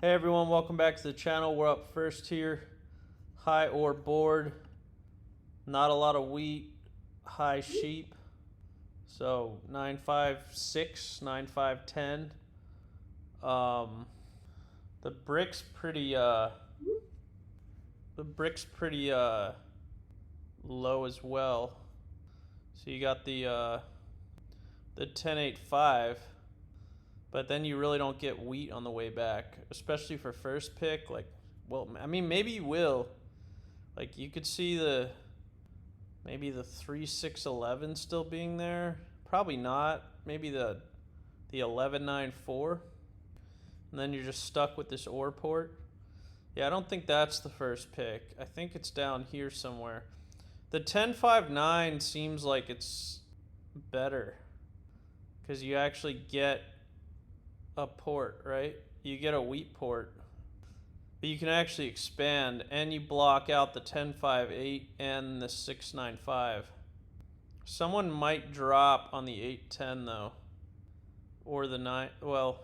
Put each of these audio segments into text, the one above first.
Hey everyone, welcome back to the channel. We're up first here. High ore board. Not a lot of wheat. High sheep. So 956, 9510. The brick's pretty low as well. So you got the 1085. But then you really don't get wheat on the way back, especially for first pick. Like, well, I mean, maybe you will. Like, you could see maybe the 3611 still being there. Probably not. Maybe the 1194. And then you're just stuck with this ore port. Yeah, I don't think that's the first pick. I think it's down here somewhere. The 1059 seems like it's better because you actually get a port, right? You get a wheat port, but you can actually expand, and you block out the 1058 and the 695. Someone might drop on the 810 though, or the 9. Well,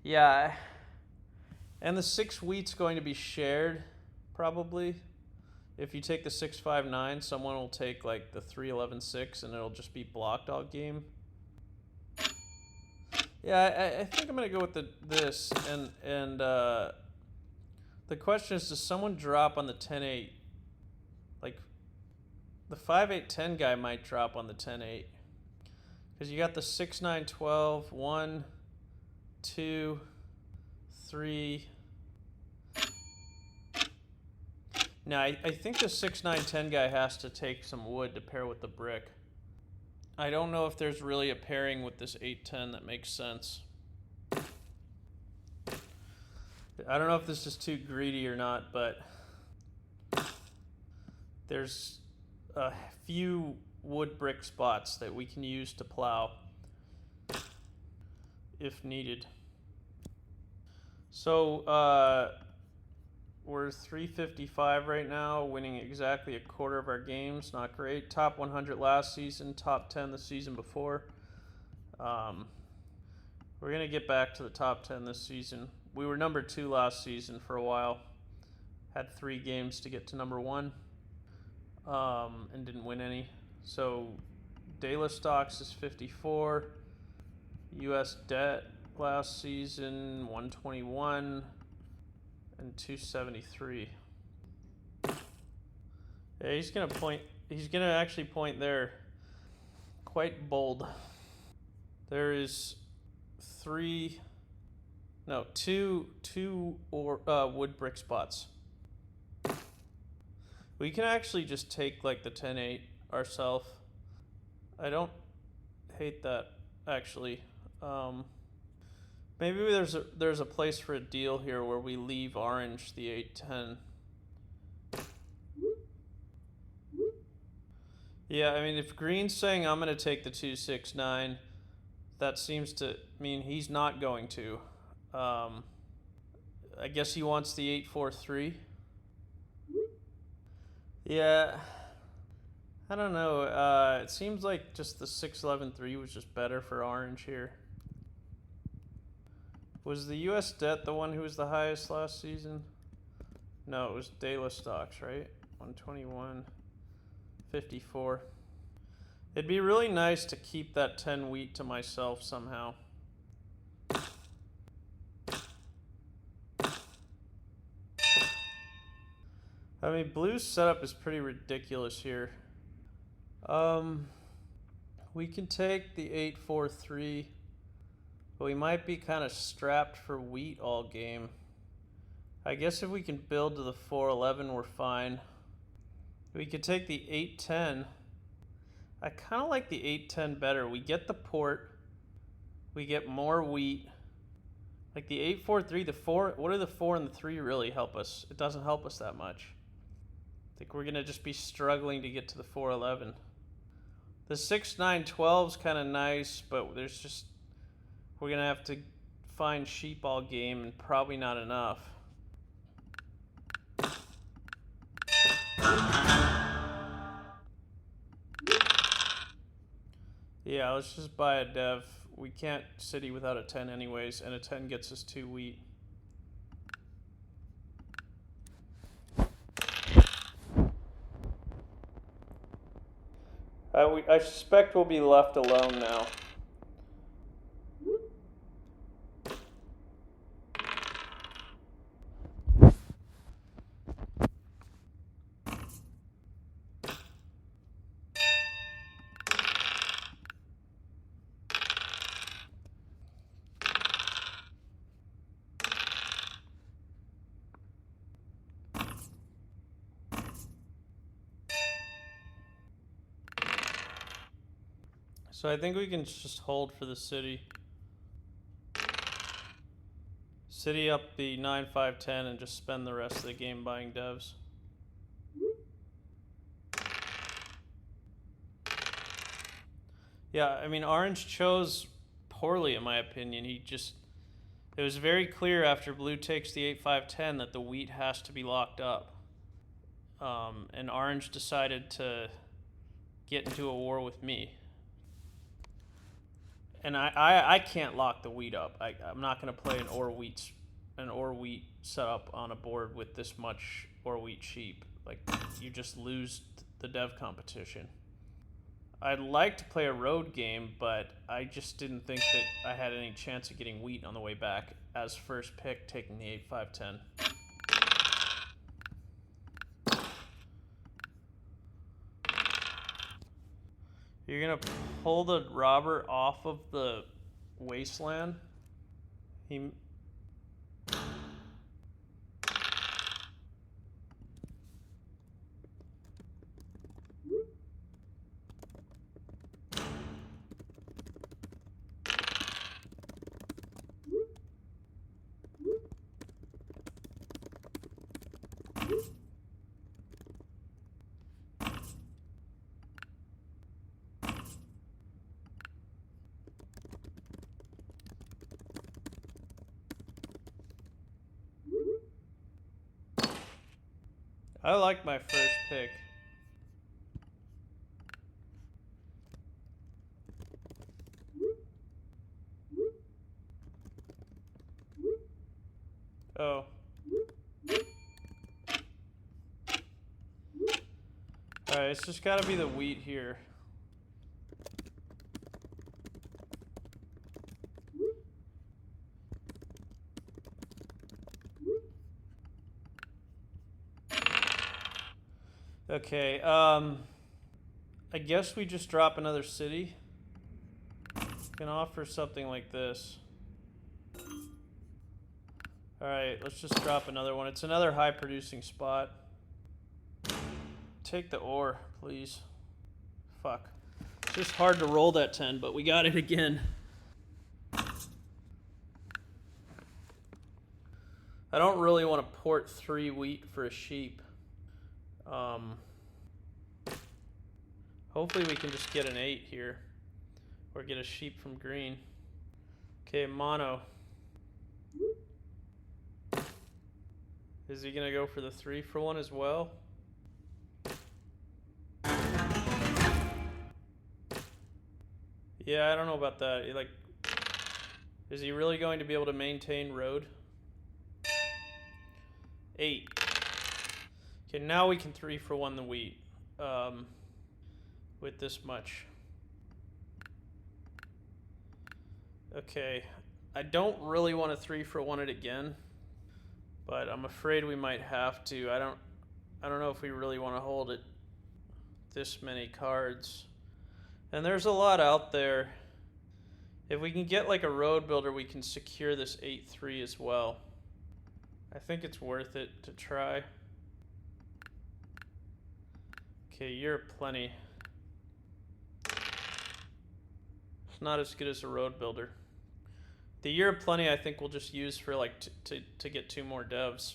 yeah, and the 6 wheat's going to be shared probably. If you take the 659, someone will take like the 3116, and it'll just be blocked all game. Yeah, I think I'm gonna go with this, and the question is, does someone drop on the 10-8? Like, the 5-8-10 guy might drop on the 10-8 because you got the 6-9-12, 1, 2, 3. Now I think the 6-9-10 guy has to take some wood to pair with the brick. I don't know if there's really a pairing with this 810 that makes sense. I don't know if this is too greedy or not, but there's a few wood brick spots that we can use to plow if needed. So we're 355 right now, winning exactly a quarter of our games. Not great. Top 100 last season, top 10 the season before. We're going to get back to the top 10 this season. We were number 2 last season for a while. Had 3 games to get to number 1 and didn't win any. So daily stocks is 54. U.S. debt last season, 121. And 273. Yeah, he's gonna point. He's gonna actually point there. Quite bold. There is 2 wood brick spots. We can actually just take like the 10-8 ourselves. I don't hate that actually. Maybe there's a place for a deal here where we leave orange the 810. Yeah, I mean, if green's saying I'm going to take the 269, that seems to mean he's not going to. I guess he wants the 843. Yeah, I don't know. It seems like just the 611.3 was just better for orange here. Was the U.S. debt the one who was the highest last season? No, it was daily stocks, right? 121.54. It'd be really nice to keep that 10 wheat to myself somehow. I mean, blue's setup is pretty ridiculous here. We can take the 843. But we might be kind of strapped for wheat all game. I guess if we can build to the 411, we're fine. We could take the 810. I kind of like the 810 better. We get the port. We get more wheat. Like the 843, the 4, what do the 4 and the 3 really help us? It doesn't help us that much. I think we're going to just be struggling to get to the 411. The 6-9-12 is kind of nice, but there's just... We're going to have to find sheep all game, and probably not enough. Yeah, let's just buy a dev. We can't city without a 10 anyways, and a 10 gets us 2 wheat. I suspect we'll be left alone now. So I think we can just hold for the city. City up the 9-5-10 and just spend the rest of the game buying devs. Yeah, I mean, Orange chose poorly in my opinion. It was very clear after Blue takes the 8-5-10 that the wheat has to be locked up. And Orange decided to get into a war with me. And I can't lock the wheat up. I'm not going to play an or wheat setup on a board with this much or wheat sheep. Like, you just lose the dev competition. I'd like to play a road game, but I just didn't think that I had any chance of getting wheat on the way back as first pick, taking the 8-5-10. You're gonna pull the robber off of the wasteland. He. I like my first pick. Oh. Alright, it's just gotta be the wheat here. Okay, I guess we just drop another city. Can offer something like this. Alright, let's just drop another one. It's another high producing spot. Take the ore, please. Fuck. It's just hard to roll that 10, but we got it again. I don't really want to port 3 wheat for a sheep. Hopefully we can just get an 8 here. Or get a sheep from green. Okay, mono. Is he gonna go for the 3-for-1 as well? Yeah, I don't know about that. Is he really going to be able to maintain road? 8. Okay, now we can 3-for-1 the wheat. With this much. Okay, I don't really want to 3-for-1 it again, but I'm afraid we might have to. I don't know if we really want to hold it this many cards. And there's a lot out there. If we can get like a road builder, we can secure this 8-3 as well. I think it's worth it to try. Okay, you're plenty. It's not as good as a road builder. The year of plenty I think we'll just use for like to get 2 more devs.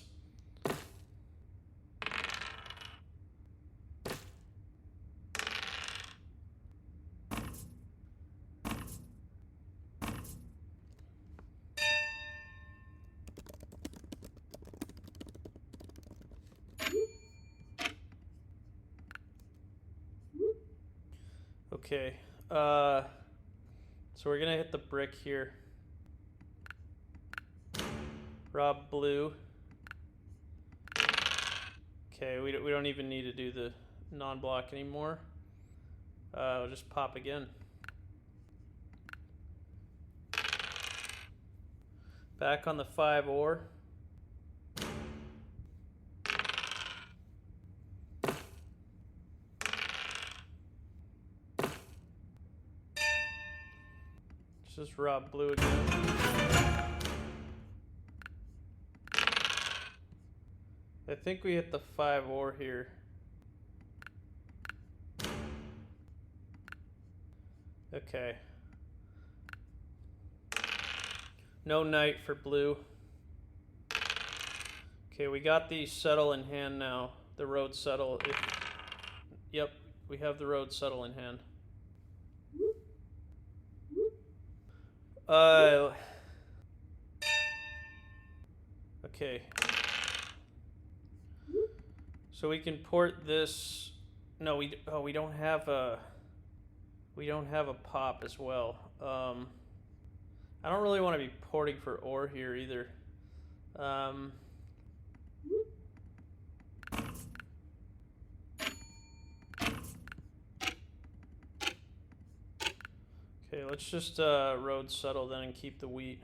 Okay, so we're gonna hit the brick here. Rob blue. Okay, we don't even need to do the non-block anymore. We'll just pop again. Back on the 5 ore. Let's just rob blue again. I think we hit the 5 ore here. Okay. No knight for blue. Okay, we got the settle in hand now. The road settle. Yep, we have the road settle in hand. Okay. So we can port this. No, we don't have a pop as well. I don't really want to be porting for ore here either. Okay, let's just road settle then and keep the wheat.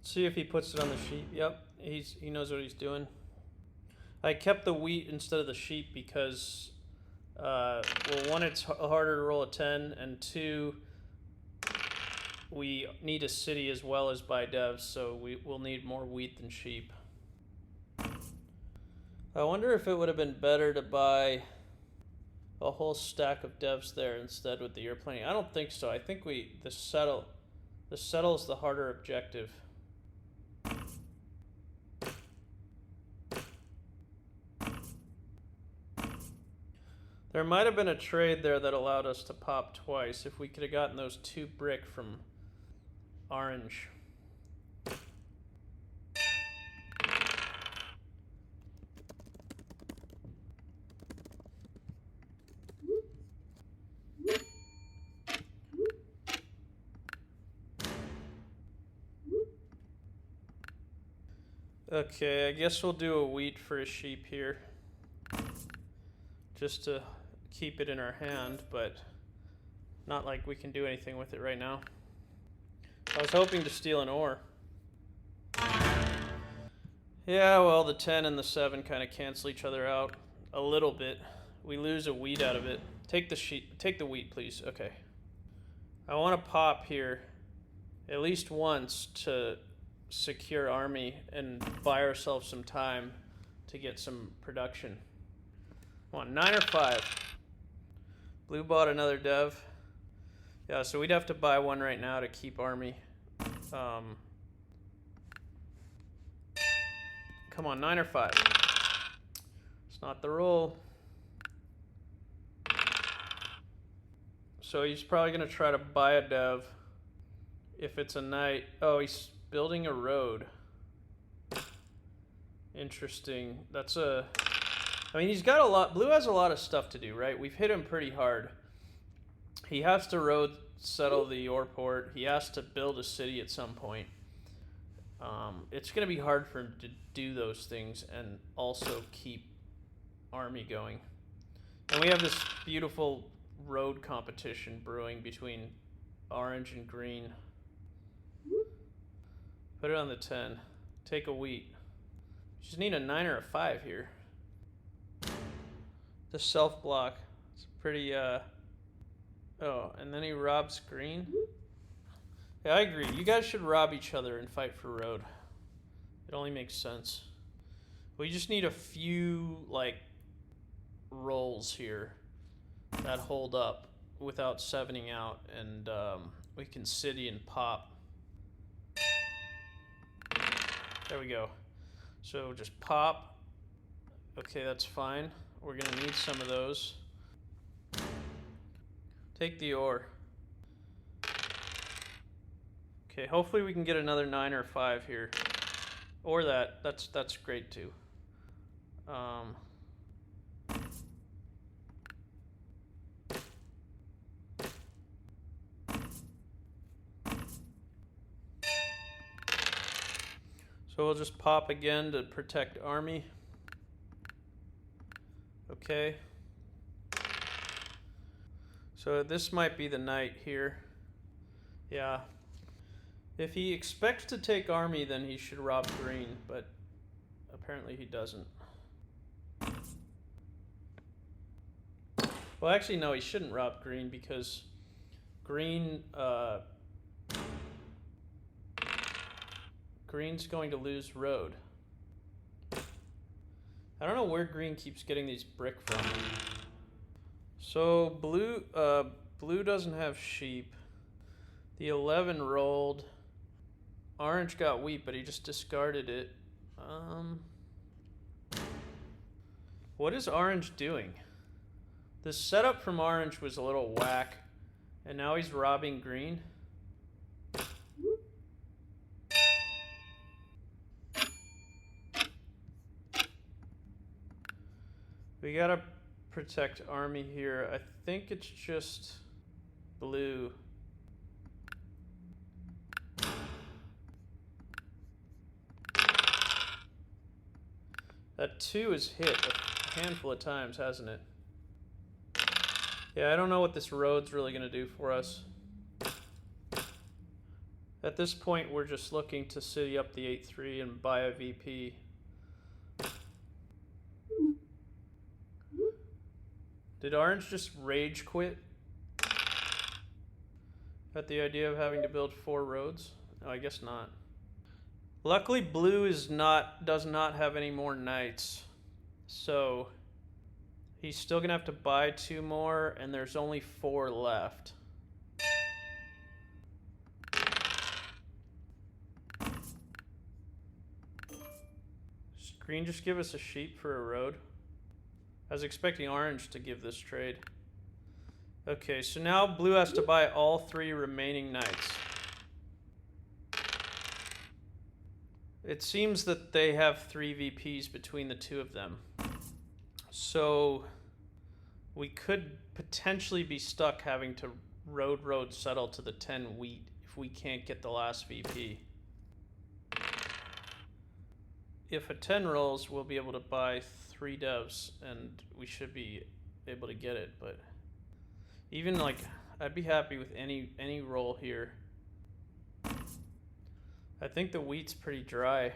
See if he puts it on the sheep. Yep, he knows what he's doing. I kept the wheat instead of the sheep because, well, one, it's harder to roll a 10, and two, we need a city as well as buy devs, so we'll need more wheat than sheep. I wonder if it would have been better to buy a whole stack of devs there instead with the airplane. I don't think so. I think the settle is the harder objective. There might have been a trade there that allowed us to pop twice if we could have gotten those 2 brick from orange. Okay, I guess we'll do a wheat for a sheep here. Just to keep it in our hand, but not like we can do anything with it right now. I was hoping to steal an ore. Yeah, well, the 10 and the 7 kind of cancel each other out a little bit. We lose a wheat out of it. Take the wheat, please. Okay. I want to pop here at least once to secure army and buy ourselves some time to get some production. Come on, 9 or 5. Blue bought another dev. Yeah, so we'd have to buy one right now to keep army. Come on, 9 or 5. It's not the roll. So he's probably going to try to buy a dev. If it's a knight. Oh, he's building a road. Interesting. That's a... I mean, he's got a lot... Blue has a lot of stuff to do, right? We've hit him pretty hard. He has to road settle the ore port. He has to build a city at some point. It's going to be hard for him to do those things and also keep army going. And we have this beautiful road competition brewing between orange and green. Put it on the 10. Take a wheat. Just need a 9 or a 5 here. The self block. It's pretty, Oh, and then he robs green? Yeah, I agree. You guys should rob each other and fight for road. It only makes sense. We just need a few, like, rolls here that hold up without 7ing out, and we can city and pop. There we go. So just pop. Okay, that's fine. We're gonna need some of those. Take the ore. Okay, hopefully we can get another 9 or 5 here. Or that. That's great too. So we'll just pop again to protect army. Okay. So this might be the knight here. Yeah. If he expects to take army, then he should rob green, but apparently he doesn't. Well, actually, no, he shouldn't rob green because green, green's going to lose road. I don't know where green keeps getting these brick from. So blue doesn't have sheep. The 11 rolled. Orange got wheat, but he just discarded it. What is orange doing? The setup from orange was a little whack, and now he's robbing green. We gotta protect army here. I think it's just blue. That 2 is hit a handful of times, hasn't it? Yeah, I don't know what this road's really gonna do for us. At this point, we're just looking to city up the 8-3 and buy a VP. Did orange just rage quit at the idea of having to build 4 roads? No, I guess not. Luckily, blue does not have any more knights, so he's still gonna have to buy 2 more, and there's only 4 left. Does green just give us a sheep for a road? I was expecting orange to give this trade. Okay, so now blue has to buy all 3 remaining knights. It seems that they have 3 VPs between the 2 of them. So we could potentially be stuck having to road settle to the 10 wheat if we can't get the last VP. If a 10 rolls, we'll be able to buy 3 devs and we should be able to get it, but even like I'd be happy with any roll here. I think the wheat's pretty dry.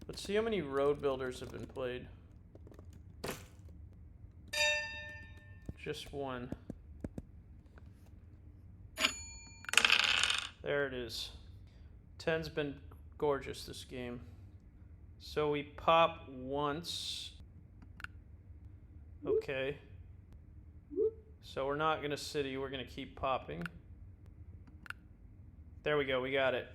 Let's see how many road builders have been played. Just 1. There it is. 10's been gorgeous this game. So we pop once. Okay. So we're not gonna city, we're gonna keep popping. There we go, we got it.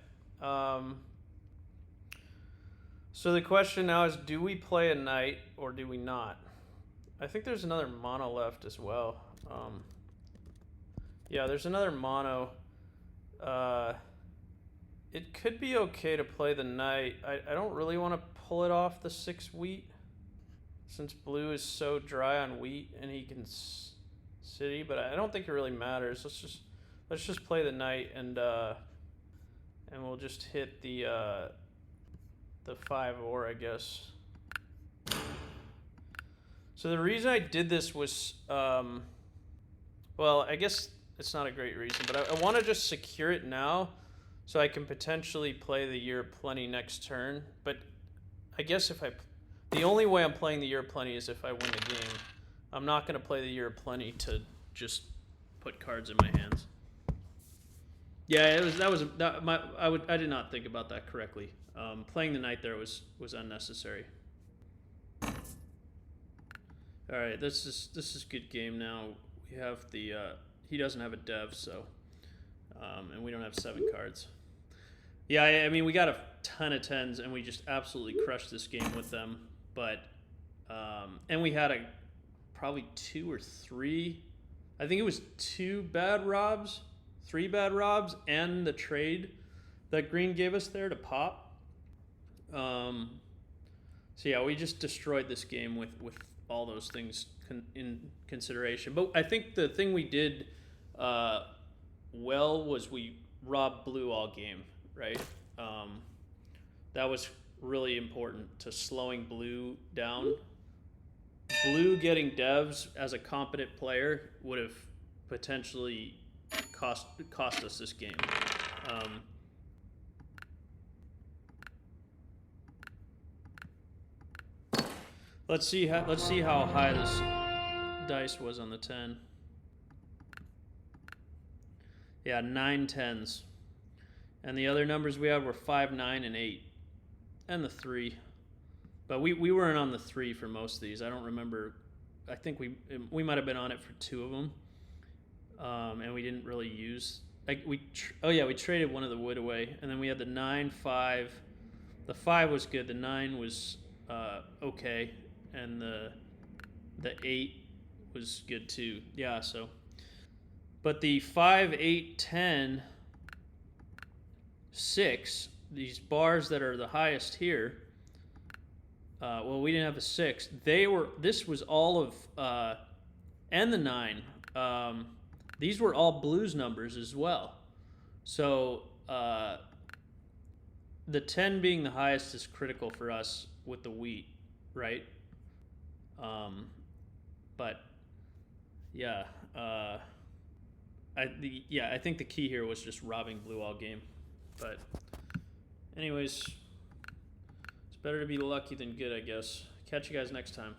So the question now is, do we play a knight or do we not? I think there's another mono left as well. Yeah, there's another mono. It could be okay to play the knight. I don't really want to pull it off the 6 wheat, since blue is so dry on wheat and he can city, but I don't think it really matters. Let's just play the knight and we'll just hit the 5 ore, I guess. So the reason I did this was, well, I guess it's not a great reason, but I want to just secure it now so I can potentially play the Year of Plenty next turn. But I guess the only way I'm playing the Year of Plenty is if I win the game. I'm not going to play the Year of Plenty to just put cards in my hands. Yeah, I did not think about that correctly. Playing the knight there was unnecessary. All right, this is good game now. We have the he doesn't have a dev, so and we don't have 7 cards. Yeah, I mean we got a ton of 10s and we just absolutely crushed this game with them. But and we had probably 2 or 3. I think it was 2 bad robs, 3 bad robs, and the trade that green gave us there to pop. So yeah, we just destroyed this game with all those things in consideration. But I think the thing we did well was we robbed blue all game, right? That was really important to slowing blue down. Blue getting devs as a competent player would have potentially cost us this game. Let's see how high this dice was on the 10. Yeah, 9 10s. And the other numbers we had were 5, 9, and 8. And the 3. But we weren't on the 3 for most of these. I don't remember. I think we might have been on it for 2 of them. And we didn't really use... we traded one of the wood away. And then we had the 9, 5. The 5 was good. The 9 was okay. And the 8 was good too. Yeah, so... But the 5, 8, 10, 6, these bars that are the highest here, well, we didn't have a 6. This was all of, and the 9. These were all blues numbers as well. So the 10 being the highest is critical for us with the wheat, right? But yeah, I think the key here was just robbing blue all game. But anyways, it's better to be lucky than good, I guess. Catch you guys next time.